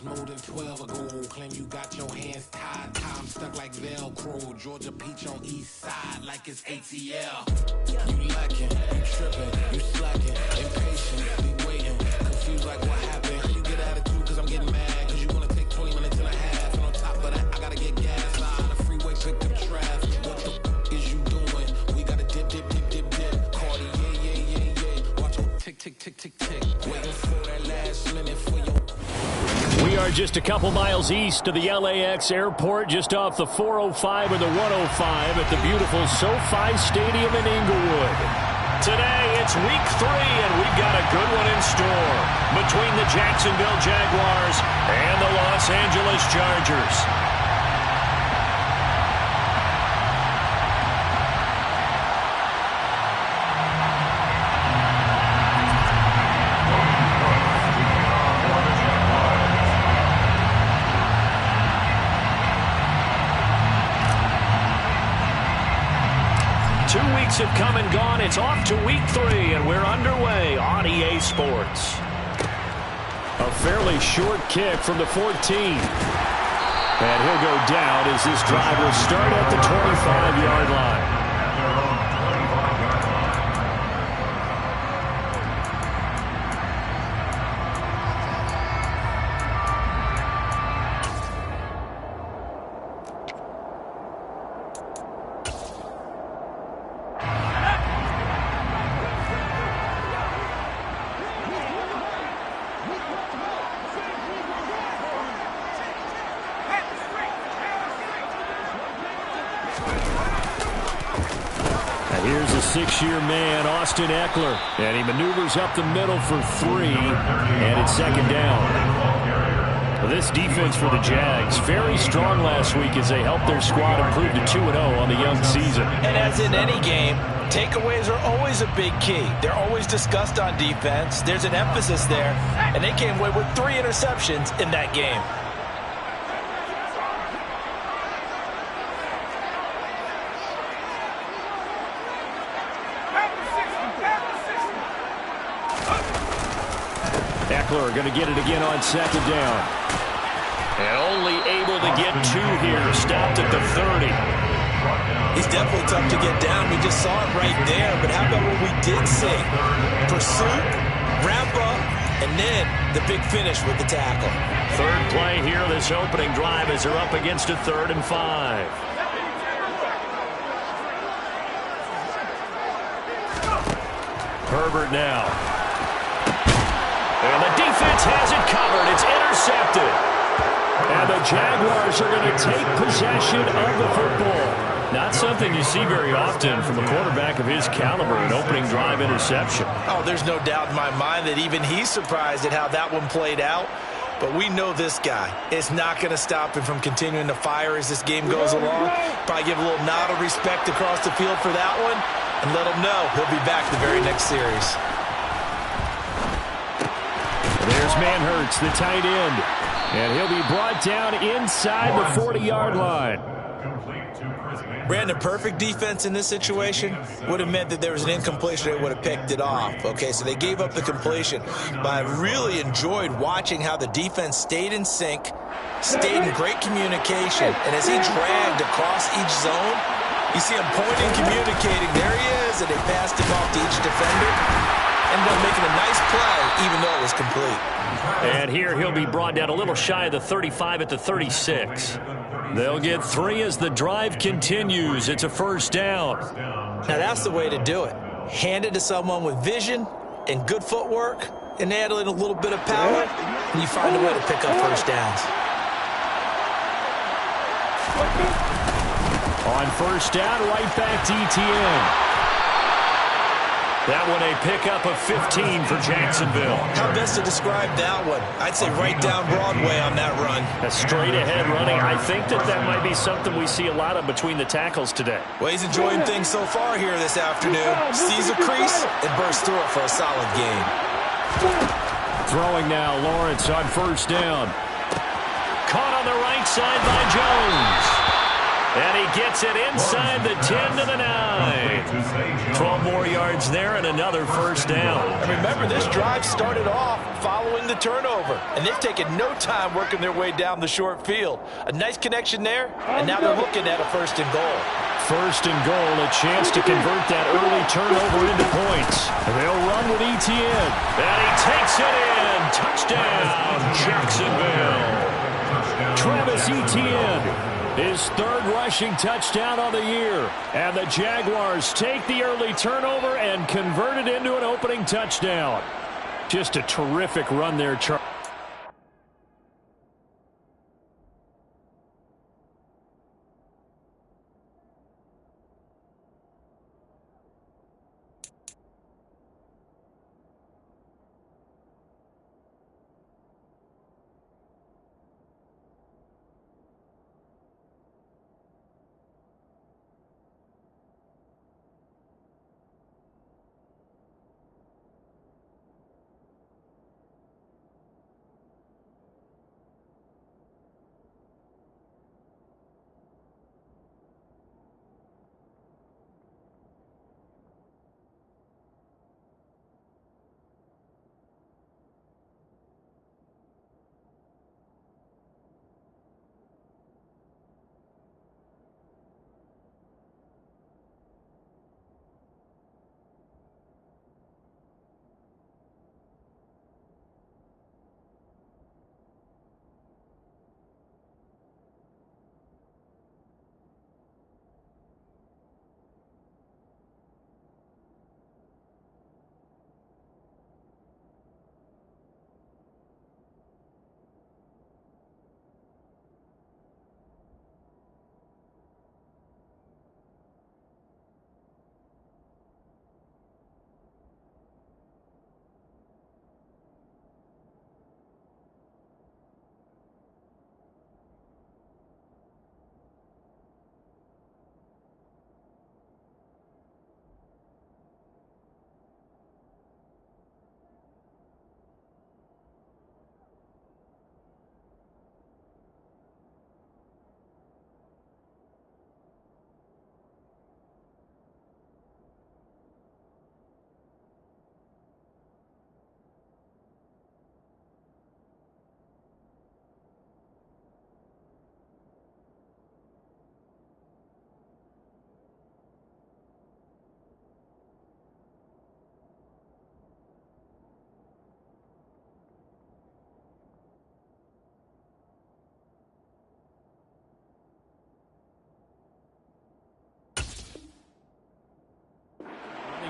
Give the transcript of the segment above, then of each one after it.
It's more than 12 ago. Claim you got your hands tied. Time stuck like Velcro. Georgia Peach on east side like it's ATL. You lacking, you tripping, you slacking. Impatient, be waiting. Confused like what happened. You get attitude cause I'm getting mad. Cause you wanna take 20 minutes and a half. And on top of that, I gotta get gas. Line the freeway, pick up traffic. What the is you doing? We gotta dip. Cardi, yeah. Watch your tick. Waiting for that last minute for your... We are just a couple miles east of the LAX airport, just off the 405 or the 105 at the beautiful SoFi Stadium in Inglewood. Today, it's week 3, and we've got a good one in store between the Jacksonville Jaguars and the Los Angeles Chargers. 2 weeks have come and gone. It's off to week 3, and we're underway on EA Sports. A fairly short kick from the 14. And he'll go down as this drive will start at the 25-yard line. Here's a 6-year man, Austin Ekeler, and he maneuvers up the middle for 3, and it's second down. Well, this defense for the Jags, very strong last week as they helped their squad improve to 2-0 on the young season. And as in any game, takeaways are always a big key. They're always discussed on defense. There's an emphasis there, and they came away with 3 interceptions in that game. Ekeler going to get it again on second down. And only able to get 2 here. Stopped at the 30. He's definitely tough to get down. We just saw it right there. But how about what we did see? Pursuit, wrap up, and then the big finish with the tackle. Third play here, this opening drive as they're up against a 3rd and 5. Herbert now. And the defense has it covered. It's intercepted. And the Jaguars are going to take possession of the football. Not something you see very often from a quarterback of his caliber, an opening drive interception. Oh, there's no doubt in my mind that even he's surprised at how that one played out. But we know this guy. It's not going to stop him from continuing to fire as this game goes along. Probably give a little nod of respect across the field for that one and let him know he'll be back the very next series. There's Manhertz, the tight end. And he'll be brought down inside the 40-yard line. Brandon, perfect defense in this situation would have meant that there was an incompletion. They would have picked it off. Okay, so they gave up the completion. But I really enjoyed watching how the defense stayed in sync, stayed in great communication. And as he dragged across each zone, you see him pointing, communicating. There he is, and they passed him off to each defender. Ended up making a nice play, even though it was complete. And here he'll be brought down a little shy of the 35 at the 36. They'll get 3 as the drive continues. It's a first down. Now that's the way to do it. Hand it to someone with vision and good footwork, and add in a little bit of power, and you find a way to pick up first downs. On first down, right back to ETN. That one a pickup of 15 for Jacksonville. How best to describe that one? I'd say right down Broadway on that run. A straight-ahead running. I think that might be something we see a lot of between the tackles today. Well, he's enjoying things so far here this afternoon. Sees a crease and bursts through it for a solid game. Throwing now, Lawrence on first down. Caught on the right side by Jones. And he gets it inside the 10 to the 9. 12 more yards there and another first down. And remember, this drive started off following the turnover, and they've taken no time working their way down the short field. A nice connection there, and now they're looking at a first and goal. First and goal, a chance to convert that early turnover into points. They'll run with Etienne, and he takes it in. Touchdown, Jacksonville. Travis Etienne, his third rushing touchdown on the year. And the Jaguars take the early turnover and convert it into an opening touchdown. Just a terrific run there, Charles.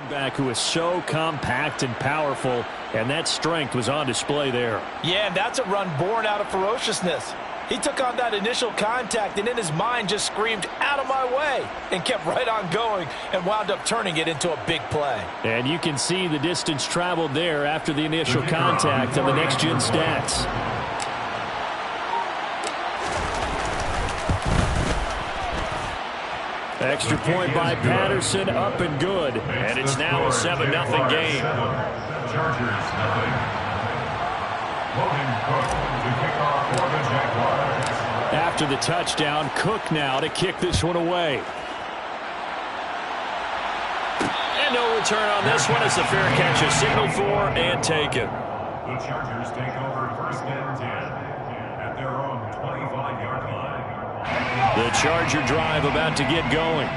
Back who is so compact and powerful, and that strength was on display there. Yeah, and that's a run born out of ferociousness. He took on that initial contact and in his mind just screamed, "Out of my way," and kept right on going and wound up turning it into a big play. And you can see the distance traveled there after the initial contact on the next-gen stats. Extra point by Patterson, up and good. And it's now a 7-0 game. Chargers, nothing. Logan Cook to kick off for the Jaguars. After the touchdown, Cook now to kick this one away. And no return on this one as the fair catch is signaled for and taken. The Chargers take over first and 10 at their own 25-yard line. The Charger drive about to get going.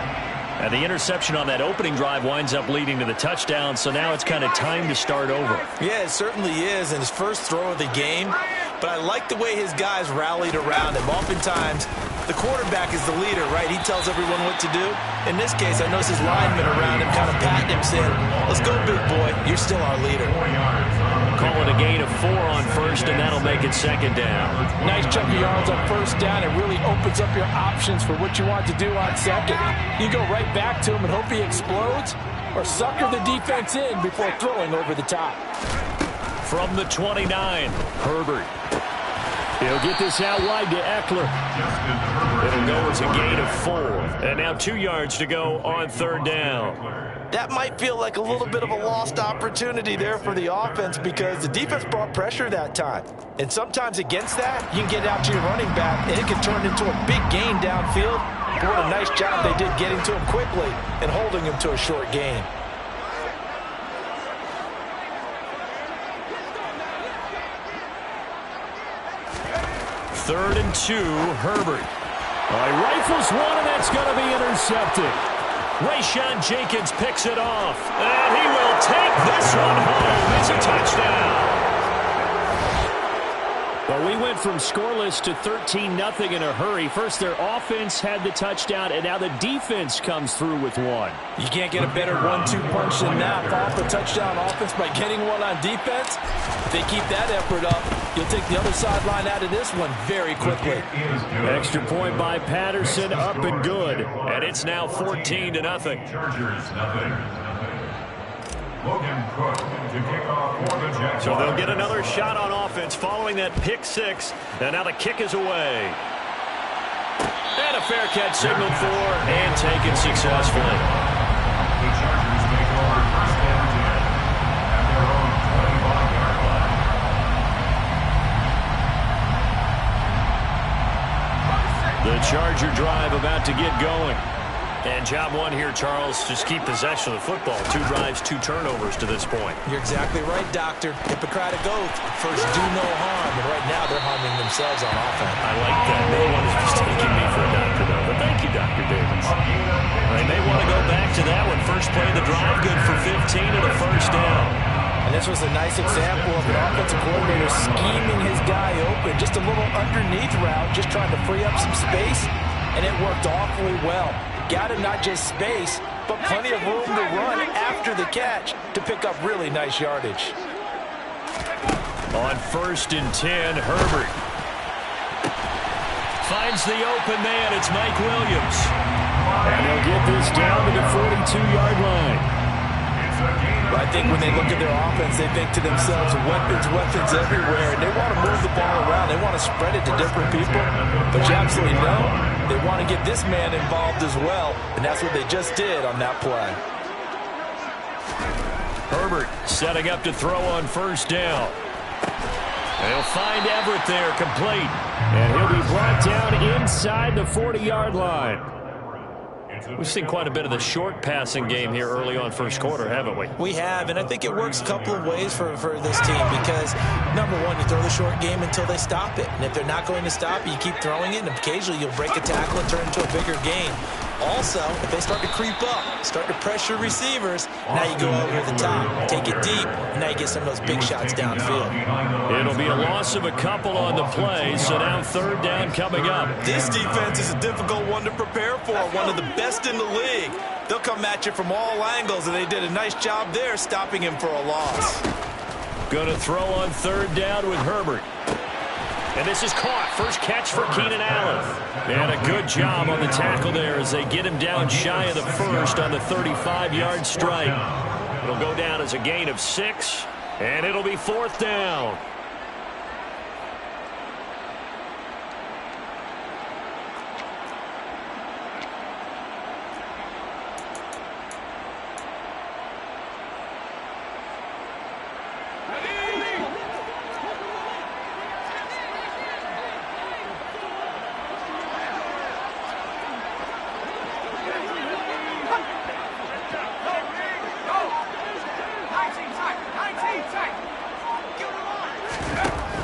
And the interception on that opening drive winds up leading to the touchdown, so now it's kind of time to start over. Yeah, it certainly is, and his first throw of the game. But I like the way his guys rallied around him. Oftentimes, the quarterback is the leader, right? He tells everyone what to do. In this case, I notice his linemen around him kind of patting him, saying, "Let's go, big boy. You're still our leader." Calling a gain of 4 on first, and that'll make it second down. Nice chunk of yards on first down. It really opens up your options for what you want to do on second. You go right back to him and hope he explodes, or sucker the defense in before throwing over the top. From the 29, Herbert. He'll get this out wide to Eckler. It'll go as a gain of 4. And now 2 yards to go on third down. That might feel like a little bit of a lost opportunity there for the offense because the defense brought pressure that time. And sometimes against that, you can get out to your running back, and it can turn into a big gain downfield. What a nice job they did getting to him quickly and holding him to a short gain. Third and 2, Herbert. He rifles one, and that's going to be intercepted. Rayshawn Jenkins picks it off, and he will take this one home. It's a touchdown. Well, we went from scoreless to 13-0 in a hurry. First, their offense had the touchdown, and now the defense comes through with one. You can't get a better 1-2 punch than that. Off a touchdown offense by getting one on defense. If they keep that effort up, you'll take the other sideline out of this one very quickly. Extra point by Patterson, up and good. And it's now 14-0. Chargers, nothing. Logan Cook to kick off for the Jaguars. So they'll get another shot on offense following that pick six. And now the kick is away. And a fair catch signaled for and taken successfully. The Chargers take over first and 10 at their own 25-yard line. The Charger drive about to get going. And job one here, Charles, just keep possession of the football. 2 drives, 2 turnovers to this point. You're exactly right, Doctor. Hippocratic oath. First, do no harm. And right now, they're harming themselves on offense. I like that. No one is mistaking me for a doctor, though. But thank you, Dr. Davis. They may want to go back to that one. First play of the drive, good for 15 and a first down. And this was a nice example of an offensive coordinator scheming his guy open. Just a little underneath route, just trying to free up some space. And it worked awfully well. Got him not just space, but plenty of room to run after the catch to pick up really nice yardage. On first and 10, Herbert finds the open man. It's Mike Williams. And he'll get this down to the 42-yard line. I think when they look at their offense, they think to themselves, weapons everywhere. And they want to move the ball around. They want to spread it to different people. But you absolutely know they want to get this man involved as well. And that's what they just did on that play. Herbert setting up to throw on first down. They'll find Everett there, complete. And he'll be brought down inside the 40-yard line. We've seen quite a bit of the short passing game here early on first quarter, haven't we? We have, and I think it works a couple of ways for this team because, number one, you throw the short game until they stop it. And if they're not going to stop it, you keep throwing it, and occasionally you'll break a tackle and turn it into a bigger gain. Also, if they start to creep up, start to pressure receivers, now you go over the top, take it deep, and now you get some of those big shots downfield. It'll be a loss of a couple on the play, so now third down coming up. This defense is a difficult one to prepare for, one of the best in the league. They'll come at you from all angles, and they did a nice job there stopping him for a loss. Going to throw on third down with Herbert. And this is caught. First catch for Keenan Allen. And a good job on the tackle there as they get him down shy of the first on the 35-yard strike. It'll go down as a gain of 6, and it'll be fourth down.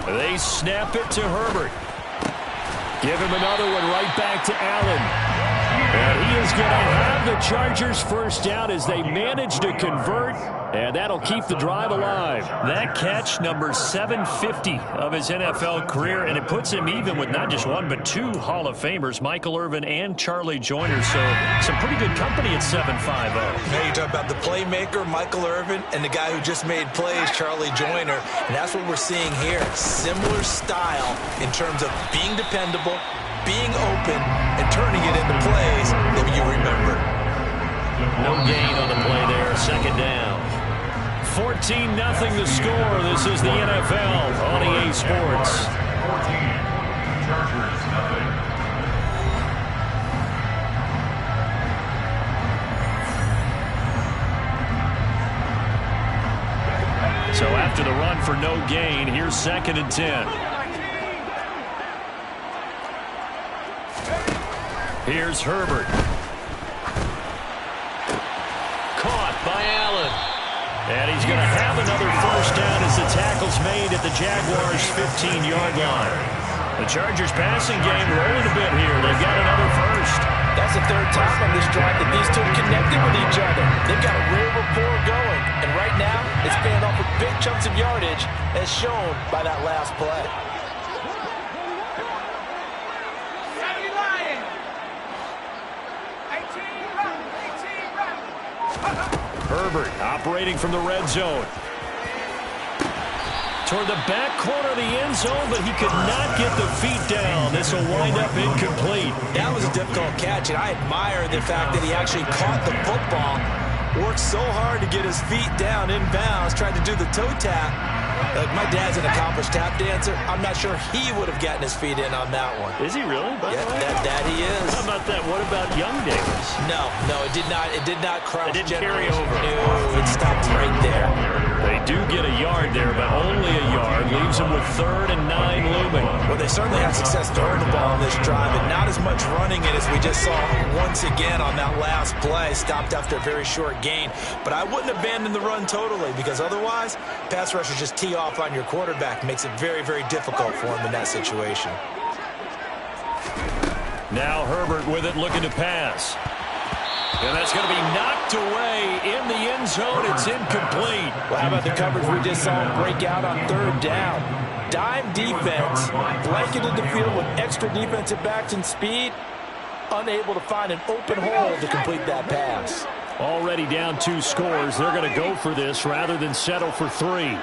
They snap it to Herbert. Give him another one right back to Allen. And he is going to have the Chargers first down as they manage to convert. And that'll keep the drive alive. That catch, number 750 of his NFL career. And it puts him even with not just one, but 2 Hall of Famers, Michael Irvin and Charlie Joyner. So some pretty good company at 750. Now you talk about the playmaker, Michael Irvin, and the guy who just made plays, Charlie Joyner. And that's what we're seeing here. Similar style in terms of being dependable, being open, and turning it into plays that you remember. No gain on the play there. Second down. 14-0 the score. This is the NFL on EA Sports. 14. Chargers, nothing. So after the run for no gain, here's second and 10. Here's Herbert. Caught by Allen. And he's going to have another first down as the tackle's made at the Jaguars' 15-yard line. The Chargers passing game rolling a bit here. They've got another first. That's the third time on this drive that these two connected with each other. They've got a real rapport going. And right now, it's paying off with big chunks of yardage as shown by that last play. Herbert operating from the red zone. Toward the back corner of the end zone, but he could not get the feet down. This will wind up incomplete. That was a difficult catch, and I admire the fact that he actually caught the football, worked so hard to get his feet down inbounds, tried to do the toe tap. Like, my dad's an accomplished tap dancer. I'm not sure he would have gotten his feet in on that one. Is he really? Yeah, that he is. How about that? What about Young Davis? No, it did not. It did not cross. It didn't carry over. No, it stopped right there. They do get a yard there, but only a yard. Leaves them with 3rd and 9 looming. Well, they certainly had success throwing the ball on this drive, and not as much running it as we just saw once again on that last play. Stopped after a very short gain. But I wouldn't abandon the run totally, because otherwise, pass rushers just tee off on your quarterback. Makes it very, very difficult for him in that situation. Now Herbert with it, looking to pass. And that's going to be knocked away in the end zone. It's incomplete. Well, how about the coverage we just saw him break out on 3rd down? Dime defense, blanketed the field with extra defensive backs and speed, unable to find an open hole to complete that pass. Already down 2 scores. They're going to go for this rather than settle for 3.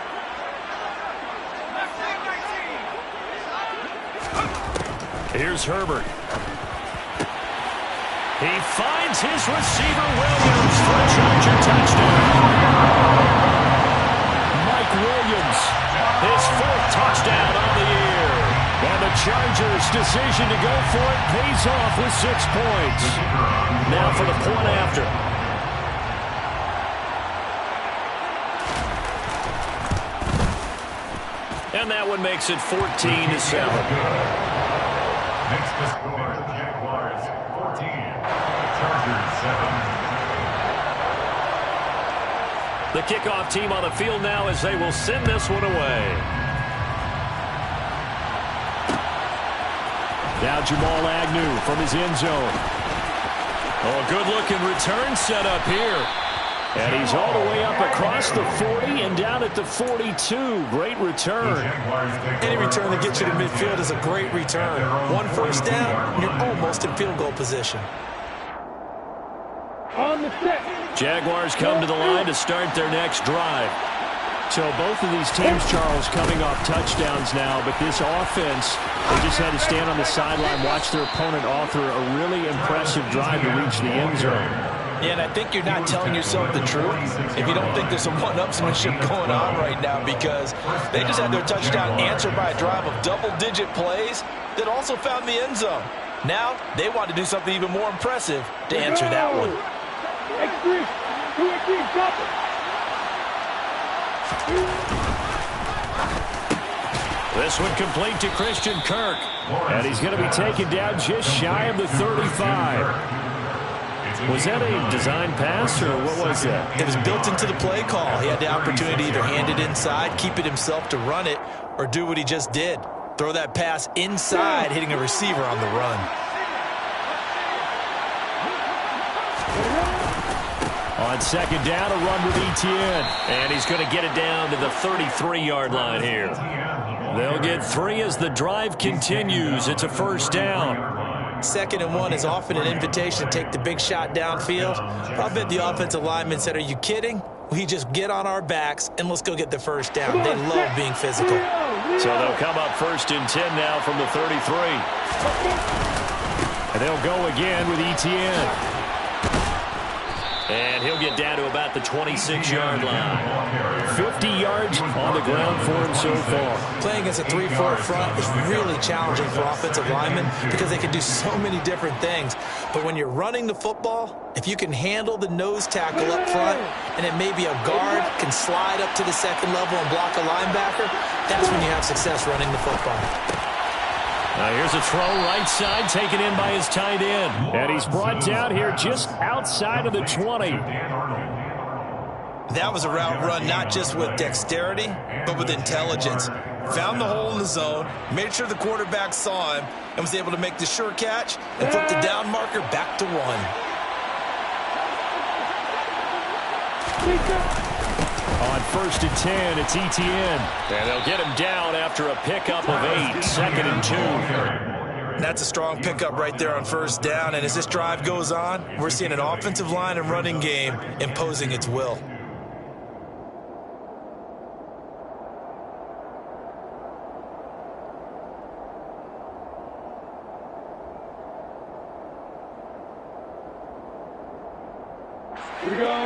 Here's Herbert. He finds his receiver, Williams, for a Charger touchdown. Mike Williams, his 4th touchdown on the year. And the Chargers' decision to go for it pays off with 6 points. Now for the point after. And that one makes it 14-7. Next to score, Jaguars 14, Chargers 7. The kickoff team on the field now as they will send this one away. Now Jamal Agnew from his end zone. Oh, a good-looking return set up here. And he's all the way up across the 40 and down at the 42. Great return. Any return that gets you to midfield is a great return. 1 first down, and you're almost in field goal position. Jaguars come to the line to start their next drive. So both of these teams, Charles, coming off touchdowns now, but this offense, they just had to stand on the sideline, watch their opponent author a really impressive drive to reach the end zone. Yeah, and I think you're not telling yourself the truth if you don't think there's some one-upsmanship going on right now, because they just had their touchdown answered by a drive of double-digit plays that also found the end zone. Now, they want to do something even more impressive to answer that one. This one complete to Christian Kirk. And he's going to be taken down just shy of the 35. Was that a design pass, or what was that? It was built into the play call. He had the opportunity to either hand it inside, keep it himself to run it, or do what he just did. Throw that pass inside, hitting a receiver on the run. On 2nd down, a run with Etienne. And he's going to get it down to the 33-yard line here. They'll get 3 as the drive continues. It's a first down. 2nd and 1 is often an invitation to take the big shot downfield. I bet the offensive lineman said, are you kidding? We just get on our backs and let's go get the first down. They love being physical. So they'll come up 1st and 10 now from the 33. And they'll go again with Etienne. And he'll get down to about the 26-yard line. 50 yards on the ground for him so far. Playing against a 3-4 front is really challenging for offensive linemen because they can do so many different things. But when you're running the football, if you can handle the nose tackle up front, and it may be a guard can slide up to the 2nd level and block a linebacker, that's when you have success running the football. Here's a throw right side, taken in by his tight end. And he's brought down here just outside of the 20. That was a route run not just with dexterity, but with intelligence. Found the hole in the zone, made sure the quarterback saw him, and was able to make the sure catch and flip the down marker back to 1. On 1st and 10, it's Etienne. And they'll get him down after a pickup of 8, 2nd and 2. That's a strong pickup right there on 1st down, and as this drive goes on, we're seeing an offensive line and running game imposing its will.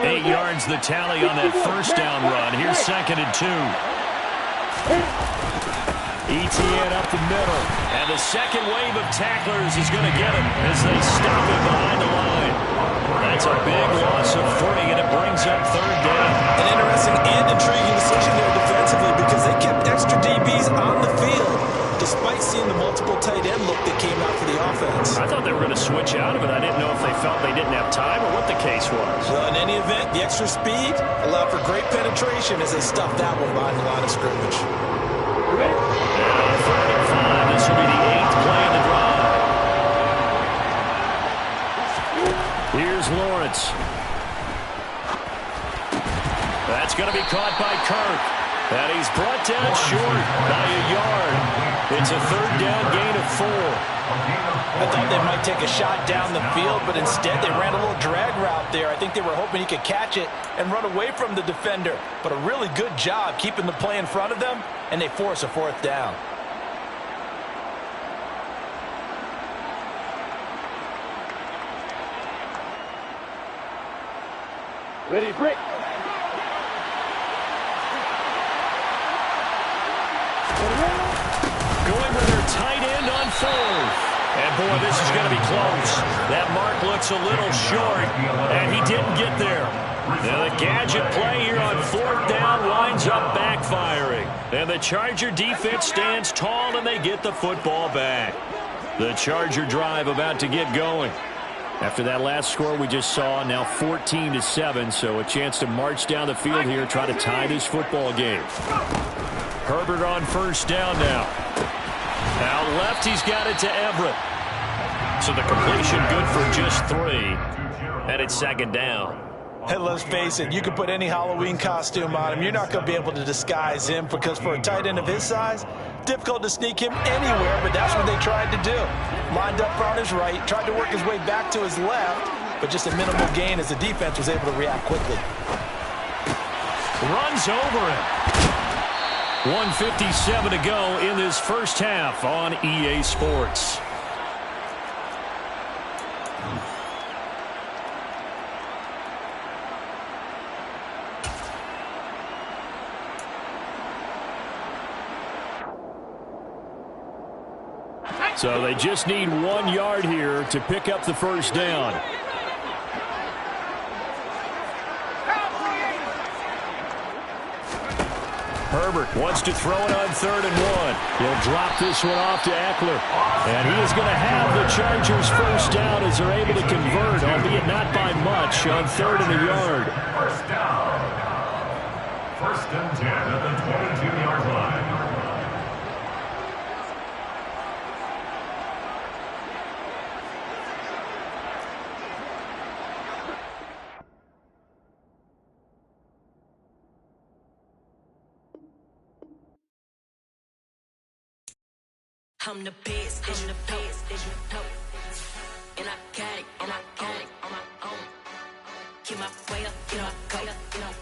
Eight yards the tally on that 1st down run. Here's 2nd and 2. Etienne up the middle. And the second wave of tacklers is going to get him as they stop him behind the line. That's a big loss of 3, and it brings up 3rd down. An interesting and intriguing decision there defensively because they kept extra DBs on the field despite seeing the multiple tight end look that came out for the offense. I thought they were going to switch out of it. I didn't know if they felt they didn't have time or what the case was. Well, in any event, the extra speed allowed for great penetration as they stuffed that one behind the line of scrimmage. Now 3rd and 5. This will be the 8th play in the drive. Here's Lawrence. That's going to be caught by Kirk. And he's brought down short by a yard. It's a 3rd down gain of 4. I thought they might take a shot down the field, but instead they ran a little drag route there. I think they were hoping he could catch it and run away from the defender. But a really good job keeping the play in front of them, and they force a 4th down. Ready, break. Going with their tight end on 4th. And, boy, this is going to be close. That mark looks a little short, and he didn't get there. Now the gadget play here on 4th down winds up backfiring. And the Charger defense stands tall, and they get the football back. The Charger drive about to get going. After that last score we just saw, now 14-7, so a chance to march down the field here, try to tie this football game. Herbert on 1st down now. Out left, he's got it to Everett. So the completion good for just 3. And it's 2nd down. Hey, let's face it, you can put any Halloween costume on him. You're not going to be able to disguise him because for a tight end of his size, difficult to sneak him anywhere, but that's what they tried to do. Lined up on his right, tried to work his way back to his left, but just a minimal gain as the defense was able to react quickly. Runs over him. 1:57 to go in this 1st half on EA Sports. So they just need 1 yard here to pick up the 1st down. Herbert wants to throw it on 3rd and 1. He'll drop this one off to Eckler. And he is going to have the Chargers 1st down as they're able to convert, albeit not by much, on 3rd and a yard. 1st down. 1st and 10 at the 22-yard line. I'm the best, and I got it, on my own. Keep my way up, you know I go.